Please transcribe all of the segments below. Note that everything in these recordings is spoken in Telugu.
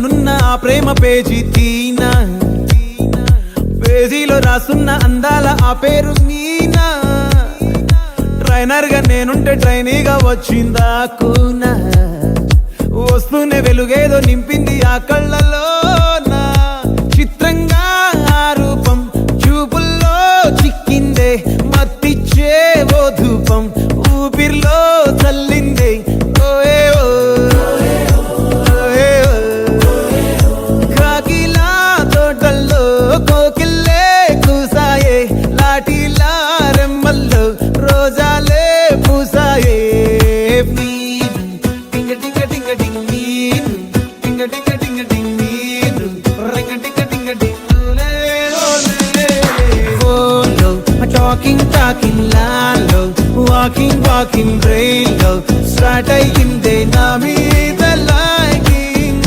నున్న ఆ ప్రేమ పేజీ తీనా, పేజీలో రాసున్న అందాల ఆ పేరు మీనా. ట్రైనర్ గా నేనుంటే ట్రైనీగా వచ్చిందా కూనా, వస్తూనే వెలుగేదో నింపింది ఆ కళ్ళలో. చిత్రంగా ఆ రూపం చూపుల్లో చిక్కిందే, మత్తిచ్చే ఓ ధూపం ఊపిరిలో చల్లిందే. కాకిలా తోటల్లో కోకిల్లే కూసాయే, లాఠీలా రెమ్మల్లో రోజాలే పూసాయే. Talking lalo, walking rain lo, start అయ్యిందే నా మీద liking.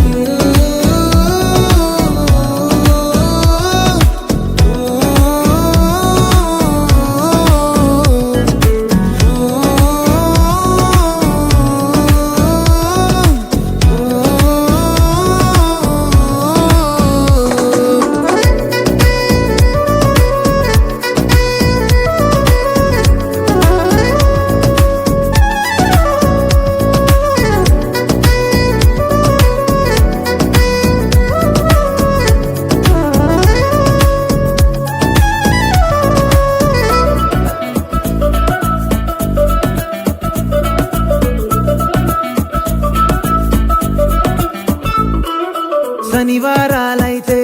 శనివారాలైతే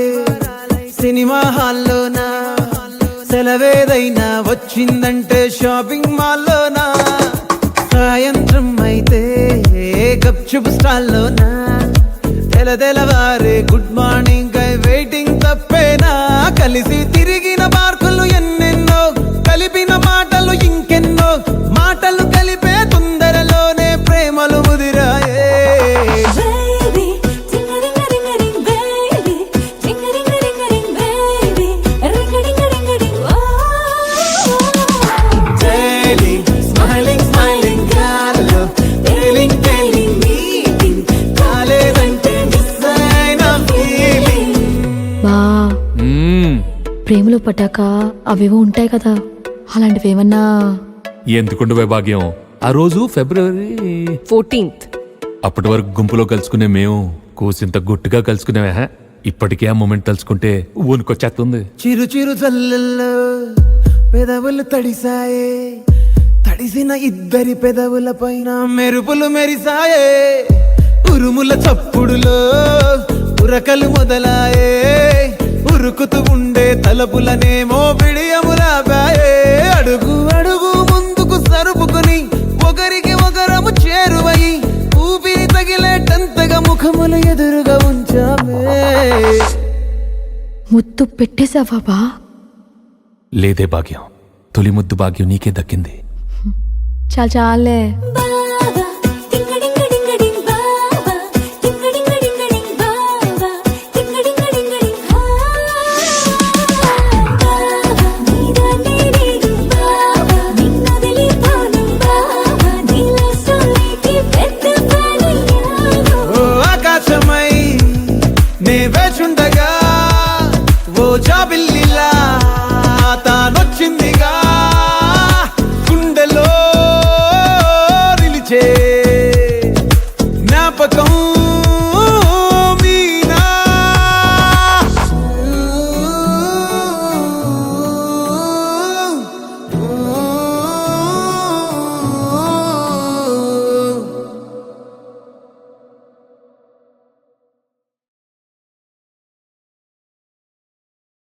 సినిమా హాల్లోనా, సెలవేదైనా వచ్చిందంటే షాపింగ్ మాల్లోనా, సాయంత్రం అయితే గప్చుప్ స్టాల్లోనా, తెలవారే గుడ్ మార్నింగ్ ఐ వెయిటింగ్ తప్పేనా. కలిసి తిరిగిన పార్కులు ఎన్నెన్నో, కలిపిన మాటలు ఇంకెన్నో, మాటలు కలిపే తొందరలోనే ప్రేమలు ముదిరాయే. ప్రేమలో పట్టాక అవేవో ఉంటాయి కదా, అలాంటివి ఏమన్నా? ఎందుకుండవే భాగ్యం, ఆ రోజు February 14th. అప్పటి వరకు గుంపులో కలుసుకునే మేము కూసింత గుట్టుగా కలుసుకునేవా. ఇప్పటికే ఆ మూమెంట్ తలుచుకుంటే ఊనుకొచ్చేస్తుంది. చిరు చిరు చల్లల్లో పెదవులు తడిసాయే, తడిసిన ఇద్దరి పెదవుల పైన మెరుపులు మెరిసాయే. ఉరుముల చప్పుడులో ఉరకలు మొదలాయే, ఉరుకుతూ ఉండే తలపులనేమో బిడియములాబాయే. అడుగు అడుగు ముందుకు సరుపుకుని ఒకరికి ఒకరము చేరువై, ఊపిరి తగిలేటంతగా ముఖములు ఎదురుగా ఉంచామే. ముద్దు పెట్టేశావా బా? లేదే భాగ్యం, తొలి ముద్దు భాగ్యం నీకే దక్కింది. చాలే.